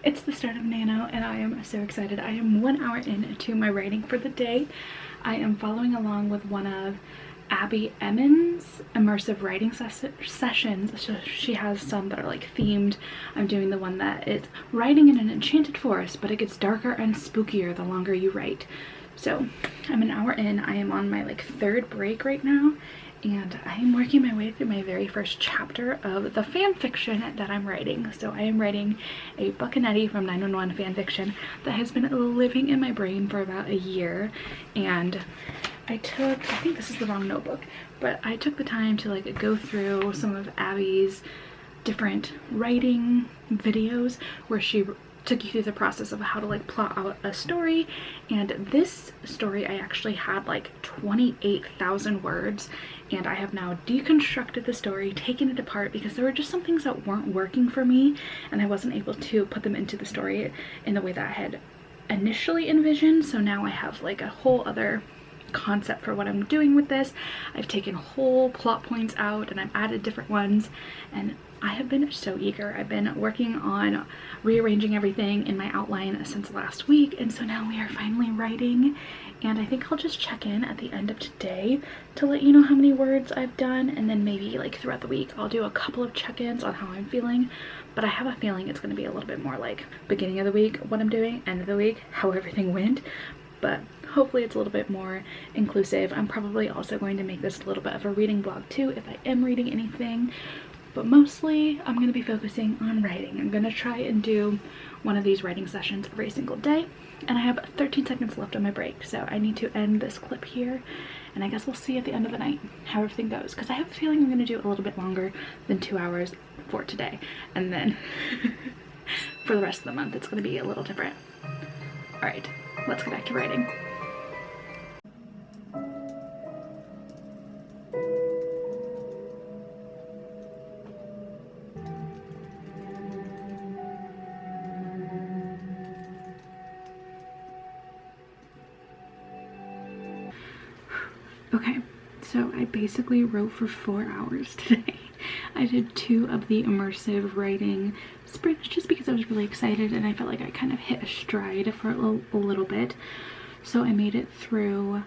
It's the start of NaNo and I am so excited. I am 1 hour into my writing for the day. I am following along with one of Paige M's immersive writing sessions. So she has some that are like themed. I'm doing the one that is writing in an enchanted forest, but it gets darker and spookier the longer you write. So I'm 1 hour in. I am on my like 3rd break right now, and I am working my way through my very first chapter of the fan fiction that I'm writing. So I am writing a Buccanetti from 911 fan fiction that has been living in my brain for about a year. And I think this is the wrong notebook, but I took the time to like go through some of Abby's different writing videos where she took you through the process of how to like plot out a story. And this story I actually had like 28,000 words, and I have now deconstructed the story, taken it apart because there were just some things that weren't working for me and I wasn't able to put them into the story in the way that I had initially envisioned. So now I have like a whole other concept for what I'm doing with this. I've taken whole plot points out and I've added different ones, and I have been so eager. I've been working on rearranging everything in my outline since last week, and so now we are finally writing. And I think I'll just check in at the end of today to let you know how many words I've done, and then maybe like throughout the week I'll do a couple of check-ins on how I'm feeling. But I have a feeling it's going to be a little bit more like beginning of the week what I'm doing, end of the week how everything went. But hopefully it's a little bit more inclusive. I'm probably also going to make this a little bit of a reading blog too if I am reading anything, but mostly I'm going to be focusing on writing. I'm going to try and do one of these writing sessions every single day, and I have 13 seconds left on my break, so I need to end this clip here, and I guess we'll see at the end of the night how everything goes, because I have a feeling I'm going to do a little bit longer than 2 hours for today, and then for the rest of the month it's going to be a little different. All right, let's get back to writing. Okay, so I basically wrote for 4 hours today. I did 2 of the immersive writing sprints just because I was really excited and I felt like I kind of hit a stride for a little bit. So I made it through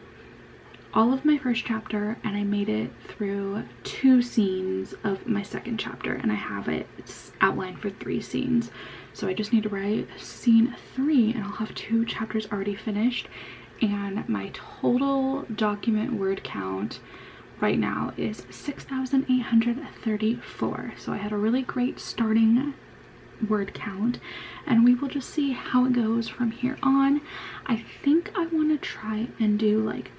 all of my first chapter, and I made it through 2 scenes of my second chapter, and I have it's outlined for 3 scenes. So I just need to write scene 3 and I'll have 2 chapters already finished. And my total document word count right now is 6,834. So I had a really great starting word count, and we will just see how it goes from here on. I think I want to try and do like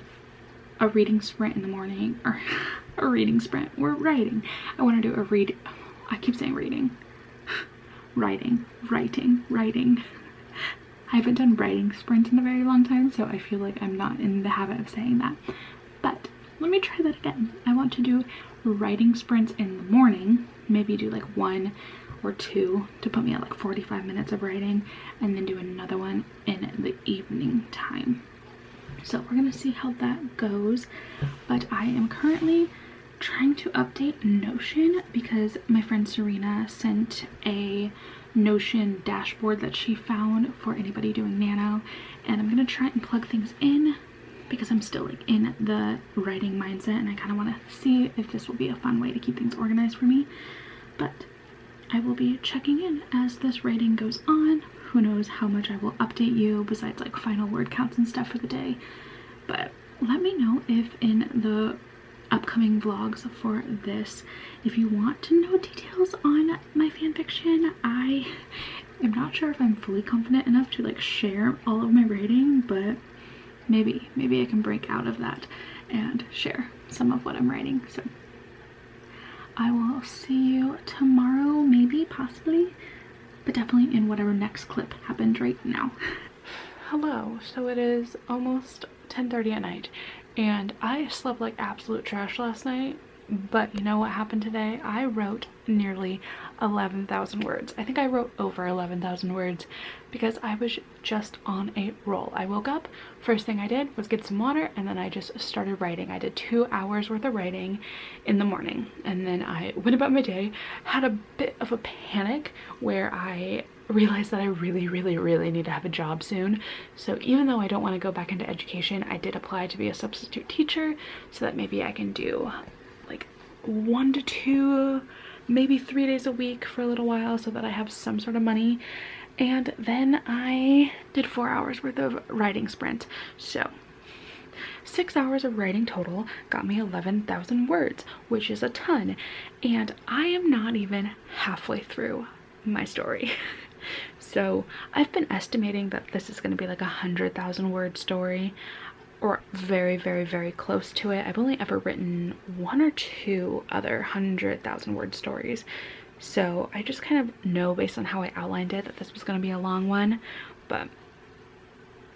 a reading sprint in the morning, or a reading sprint. We're writing. I want to do a I keep saying reading. Writing. I haven't done writing sprints in a very long time, so I feel like I'm not in the habit of saying that. But let me try that again. I want to do writing sprints in the morning, maybe do like 1 or 2 to put me at like 45 minutes of writing, and then do another one in the evening time. So we're gonna see how that goes. But I am currently trying to update Notion because my friend Serena sent a Notion dashboard that she found for anybody doing NaNo, and I'm gonna try and plug things in because I'm still like in the writing mindset, and I kind of want to see if this will be a fun way to keep things organized for me. But I will be checking in as this writing goes on. Who knows how much I will update you besides like final word counts and stuff for the day. But let me know if in the upcoming vlogs for this, if you want to know details on my fanfiction. I am not sure if I'm fully confident enough to like share all of my writing, but maybe I can break out of that and share some of what I'm writing. So I will see you tomorrow, maybe, possibly, but definitely in whatever next clip happened right now. Hello, so it is almost 10:30 at night, and I slept like absolute trash last night. But you know what happened today? I wrote nearly 11,000 words. I think I wrote over 11,000 words because I was just on a roll. I woke up, first thing I did was get some water, and then I just started writing. I did 2 hours worth of writing in the morning, and then I went about my day, had a bit of a panic where I realized that I really need to have a job soon. So even though I don't want to go back into education, I did apply to be a substitute teacher so that maybe I can do like 1 to 2, maybe 3 days a week for a little while so that I have some sort of money. And then I did 4 hours worth of writing sprint. So 6 hours of writing total got me 11,000 words, which is a ton. And I am not even halfway through my story. So I've been estimating that this is going to be like 100,000 word story, or very close to it. I've only ever written 1 or 2 other 100,000 word stories, so I just kind of know based on how I outlined it that this was going to be a long one. But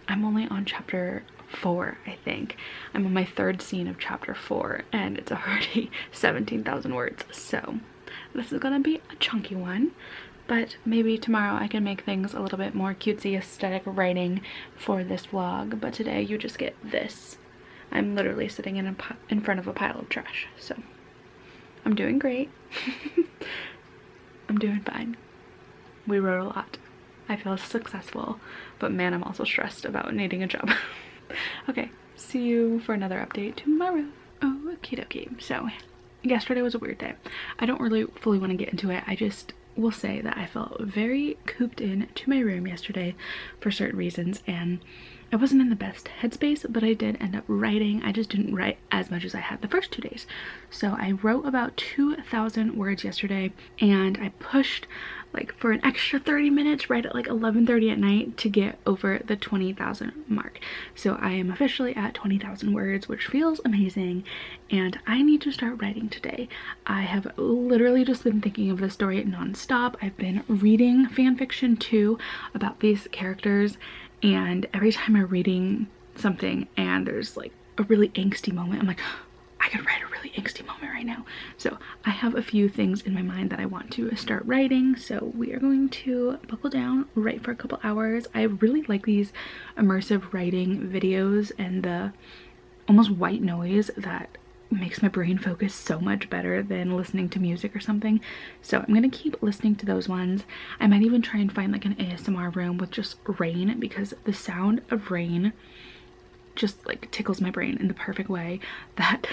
I'm only on chapter 4, I think. I'm on my 3rd scene of chapter 4, and it's already 17,000 words, so this is gonna be a chunky one. But maybe tomorrow I can make things a little bit more cutesy aesthetic writing for this vlog. But today you just get this. I'm literally sitting in front of a pile of trash. So I'm doing great. I'm doing fine. We wrote a lot. I feel successful. But man, I'm also stressed about needing a job. Okay, see you for another update tomorrow. Okie dokie. So yesterday was a weird day. I don't really fully want to get into it. I just will say that I felt very cooped in to my room yesterday for certain reasons, and I wasn't in the best headspace, but I did end up writing. I just didn't write as much as I had the first 2 days. So I wrote about 2,000 words yesterday, and I pushed like for an extra 30 minutes right at like 11:30 at night to get over the 20,000 mark. So I am officially at 20,000 words, which feels amazing, and I need to start writing today. I have literally just been thinking of this story non-stop. I've been reading fan fiction too about these characters, and every time I'm reading something and there's like a really angsty moment, I'm like, I could write a really angsty moment right now. So I have a few things in my mind that I want to start writing. So we are going to buckle down, write for a couple hours. I really like these immersive writing videos and the almost white noise that makes my brain focus so much better than listening to music or something. So I'm gonna keep listening to those ones. I might even try and find like an ASMR room with just rain, because the sound of rain just like tickles my brain in the perfect way that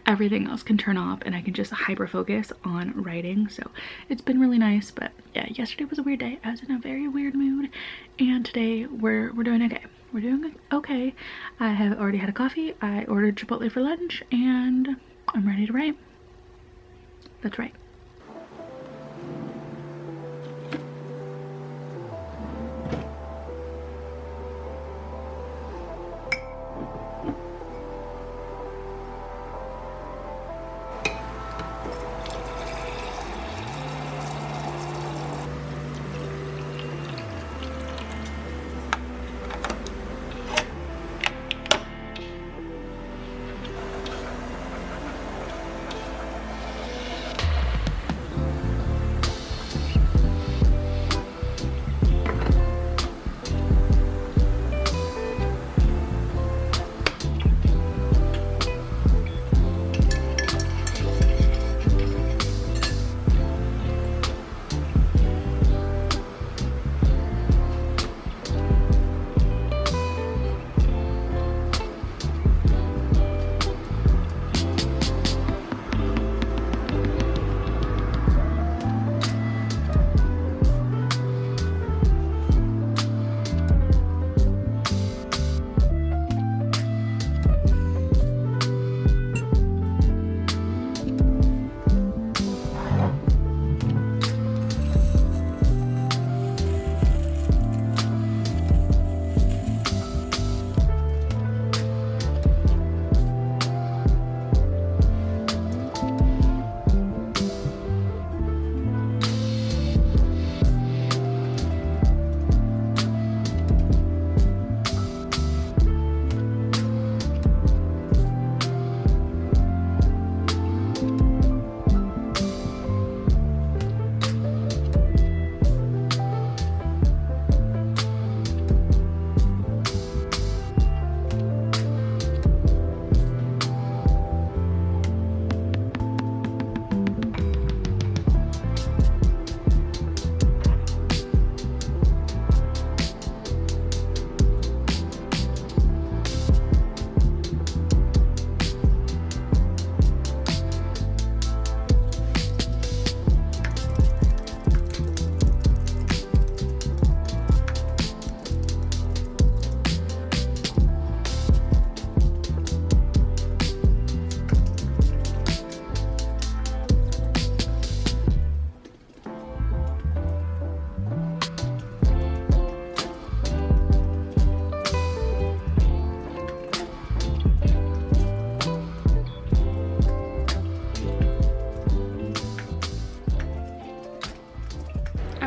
everything else can turn off and I can just hyper focus on writing. So it's been really nice. But yeah, yesterday was a weird day. I was in a very weird mood, and today we're doing okay. We're doing okay. I have already had a coffee. I ordered Chipotle for lunch, and I'm ready to write. That's right.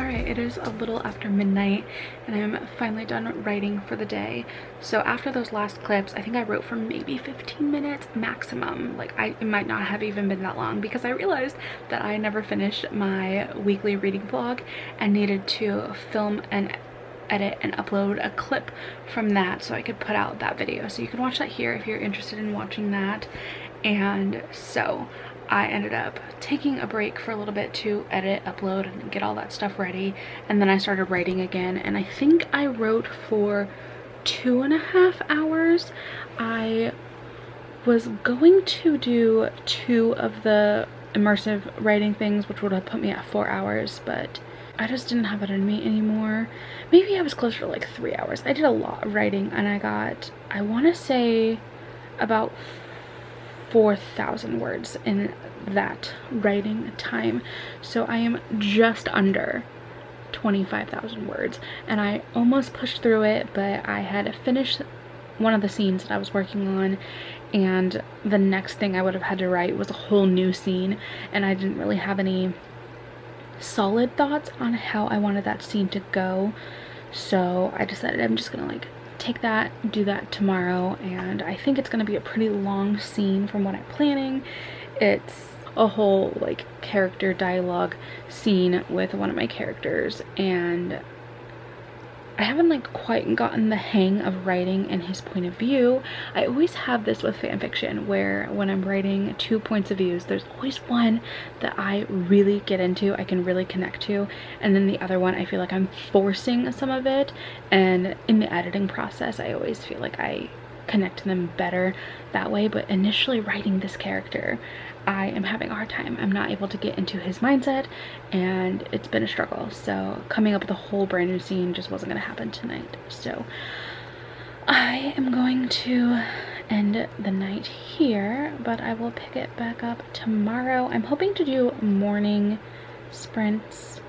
Alright, it is a little after midnight and I'm finally done writing for the day. So after those last clips, I think I wrote for maybe 15 minutes maximum. Like it might not have even been that long because I realized that I never finished my weekly reading vlog and needed to film and edit and upload a clip from that so I could put out that video. So you can watch that here if you're interested in watching that. And so I ended up taking a break for a little bit to edit, upload, and get all that stuff ready. And then I started writing again. And I think I wrote for 2.5 hours. I was going to do 2 of the immersive writing things, which would have put me at 4 hours, but I just didn't have it in me anymore. Maybe I was closer to like 3 hours. I did a lot of writing and I got, I want to say, about 4,000 words in that writing time. So I am just under 25,000 words and I almost pushed through it, but I had finished one of the scenes that I was working on and the next thing I would have had to write was a whole new scene and I didn't really have any solid thoughts on how I wanted that scene to go. So I decided I'm just gonna like take that, do that tomorrow, and I think it's gonna be a pretty long scene from what I'm planning. It's a whole like character dialogue scene with one of my characters and I haven't like quite gotten the hang of writing in his point of view. I always have this with fanfiction where when I'm writing 2 points of views, there's always one that I really get into, I can really connect to, and then the other one I feel like I'm forcing some of it, and in the editing process I always feel like I connect to them better that way. But initially writing this character, I am having a hard time. I'm not able to get into his mindset and it's been a struggle. So coming up with a whole brand new scene just wasn't gonna happen tonight. So I am going to end the night here, but I will pick it back up tomorrow. I'm hoping to do morning sprints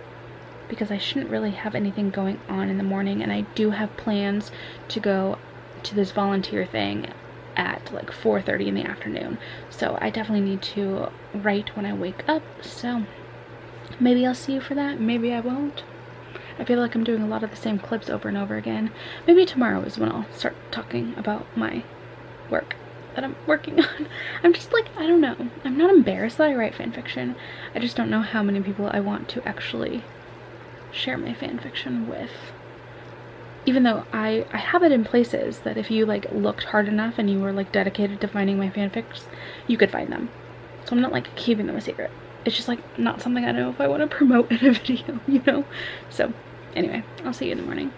because I shouldn't really have anything going on in the morning, and I do have plans to go to this volunteer thing at like 4:30 in the afternoon, so I definitely need to write when I wake up. So maybe I'll see you for that, maybe I won't. I feel like I'm doing a lot of the same clips over and over again. Maybe tomorrow is when I'll start talking about my work that I'm working on. I'm just like, I don't know, I'm not embarrassed that I write fanfiction. I just don't know how many people I want to actually share my fanfiction with. Even though I have it in places that if you like looked hard enough and you were like dedicated to finding my fanfics, you could find them. So I'm not like keeping them a secret. It's just like not something I know if I want to promote in a video, you know? So anyway, I'll see you in the morning.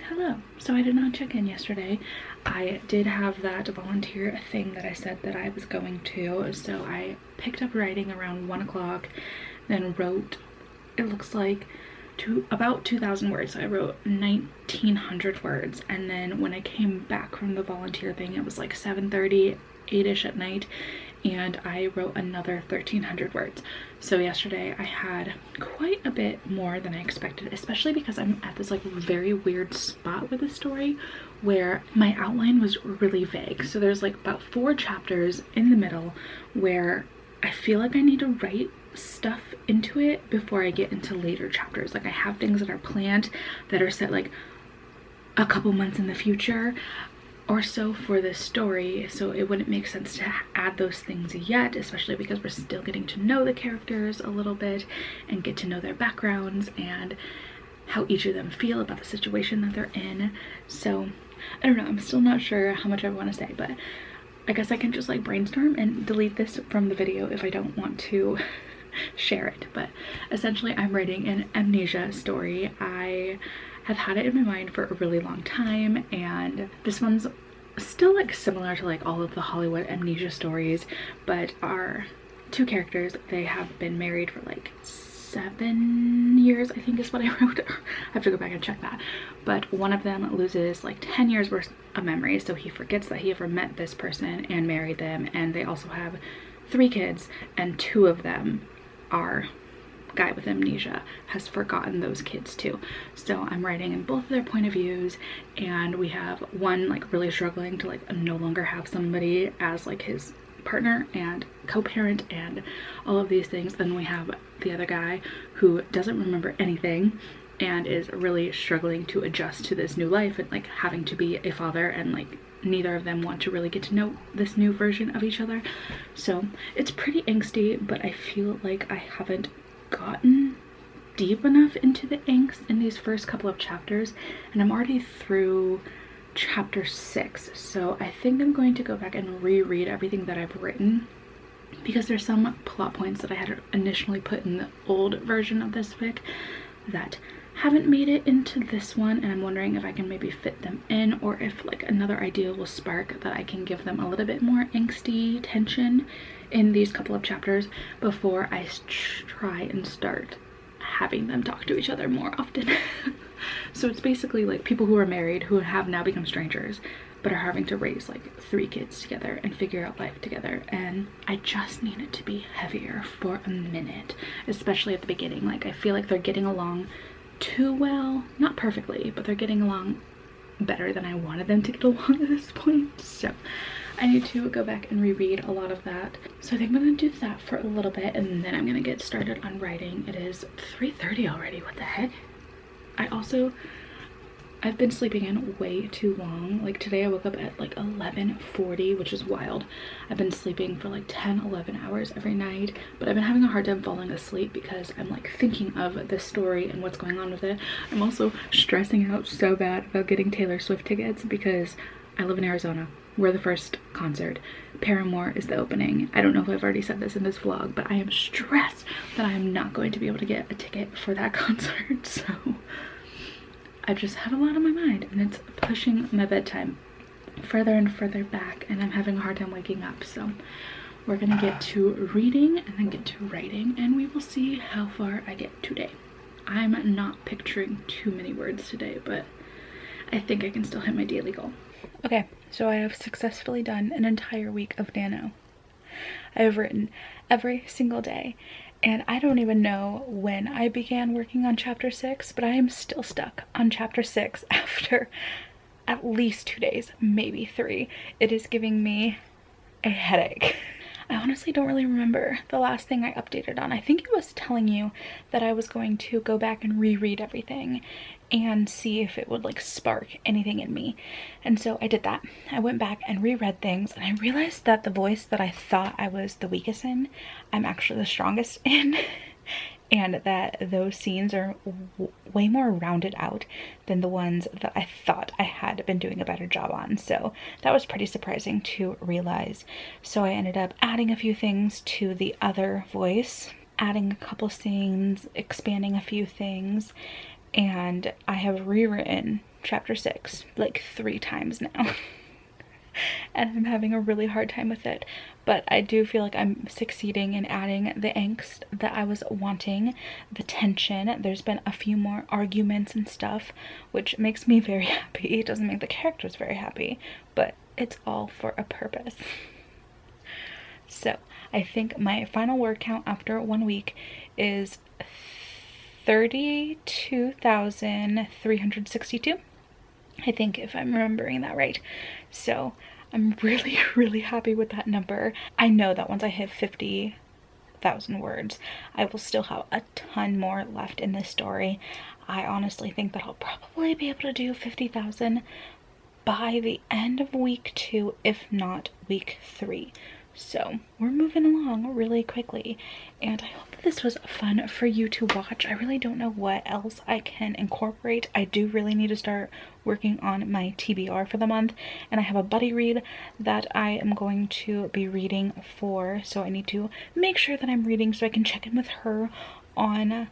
Hello. So I did not check in yesterday. I did have that volunteer thing that I said that I was going to. So I picked up writing around 1 o'clock, then wrote, it looks like, about 2,000 words. So I wrote 1,900 words, and then when I came back from the volunteer thing it was like 7:30, 8ish at night, and I wrote another 1,300 words. So yesterday I had quite a bit more than I expected, especially because I'm at this like very weird spot with the story where my outline was really vague. So there's like about 4 chapters in the middle where I feel like I need to write stuff into it before I get into later chapters. Like I have things that are planned that are set like a couple months in the future or so for this story, so it wouldn't make sense to add those things yet, especially because we're still getting to know the characters a little bit and get to know their backgrounds and how each of them feel about the situation that they're in. So I don't know, I'm still not sure how much I want to say, but I guess I can just like brainstorm and delete this from the video if I don't want to share it. But essentially I'm writing an amnesia story. I have had it in my mind for a really long time, and this one's still like similar to like all of the Hollywood amnesia stories, but our 2 characters, they have been married for like 7 years, I think is what I wrote. I have to go back and check that. But one of them loses like 10 years worth of memories, so he forgets that he ever met this person and married them, and they also have 3 kids, and 2 of them, our guy with amnesia has forgotten those kids too. So I'm writing in both of their point of views, and we have one like really struggling to like no longer have somebody as like his partner and co-parent and all of these things. Then we have the other guy who doesn't remember anything and is really struggling to adjust to this new life and like having to be a father, and like neither of them want to really get to know this new version of each other. So it's pretty angsty, but I feel like I haven't gotten deep enough into the angst in these first couple of chapters, and I'm already through chapter 6. So I think I'm going to go back and reread everything that I've written, because there's some plot points that I had initially put in the old version of this fic that haven't made it into this one, and I'm wondering if I can maybe fit them in, or if like another idea will spark that I can give them a little bit more angsty tension in these couple of chapters before I try and start having them talk to each other more often. So it's basically like people who are married who have now become strangers but are having to raise like 3 kids together and figure out life together, and I just need it to be heavier for a minute, especially at the beginning. Like I feel like they're getting along too well, not perfectly, but they're getting along better than I wanted them to get along at this point. So I need to go back and reread a lot of that. So I think I'm gonna do that for a little bit, and then I'm gonna get started on writing. It is 3:30 already, what the heck? I've been sleeping in way too long. Like today I woke up at like 11:40, which is wild. I've been sleeping for like 10-11 hours every night, but I've been having a hard time falling asleep because I'm like thinking of this story and what's going on with it. I'm also stressing out so bad about getting Taylor Swift tickets because I live in Arizona. We're the first concert. Paramore is the opening. I don't know if I've already said this in this vlog, but I am stressed that I am not going to be able to get a ticket for that concert. So I just have a lot on my mind, and it's pushing my bedtime further and further back, and I'm having a hard time waking up. So we're gonna get to reading and then get to writing, and we will see how far I get today. I'm not picturing too many words today, but I think I can still hit my daily goal. Okay, so I have successfully done an entire week of NaNo. I have written every single day, and I don't even know when I began working on chapter 6, but I am still stuck on chapter 6 after at least 2 days, maybe 3. It is giving me a headache. I honestly don't really remember the last thing I updated on. I think it was telling you that I was going to go back and reread everything and see if it would like spark anything in me. And so I did that. I went back and reread things, and I realized that the voice that I thought I was the weakest in, I'm actually the strongest in. And that those scenes are way more rounded out than the ones that I thought I had been doing a better job on. So that was pretty surprising to realize. So I ended up adding a few things to the other voice, adding a couple scenes, expanding a few things, and I have rewritten chapter 6 like 3 times now. And I'm having a really hard time with it, but I do feel like I'm succeeding in adding the angst that I was wanting, the tension. There's been a few more arguments and stuff, which makes me very happy. It doesn't make the characters very happy, but it's all for a purpose. So I think my final word count after 1 week is 32,362. I think, if I'm remembering that right. So I'm really, really happy with that number. I know that once I hit 50,000 words, I will still have a ton more left in this story. I honestly think that I'll probably be able to do 50,000 by the end of week 2, if not week 3. So we're moving along really quickly, and I hope that this was fun for you to watch. I really don't know what else I can incorporate. I do really need to start working on my TBR for the month, and I have a buddy read that I am going to be reading for, so I need to make sure that I'm reading so I can check in with her on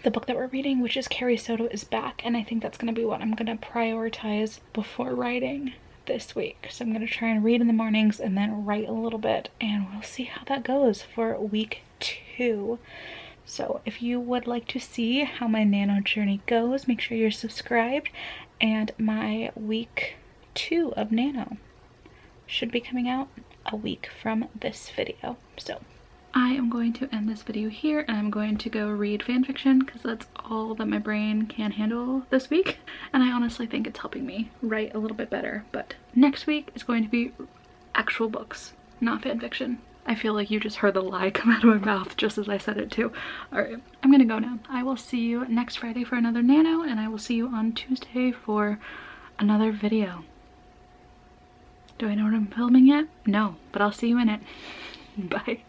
the book that we're reading, which is Carrie Soto is Back, and I think that's going to be what I'm going to prioritize before writing this week. So I'm going to try and read in the mornings and then write a little bit, and we'll see how that goes for week 2. So if you would like to see how my NaNo journey goes, make sure you're subscribed, and my week 2 of NaNo should be coming out a week from this video. So I am going to end this video here, and I'm going to go read fanfiction because that's all that my brain can handle this week, and I honestly think it's helping me write a little bit better. But next week is going to be actual books, not fanfiction. I feel like you just heard the lie come out of my mouth just as I said it too. Alright, I'm gonna go now. I will see you next Friday for another Nano, and I will see you on Tuesday for another video. Do I know what I'm filming yet? No, but I'll see you in it. Bye.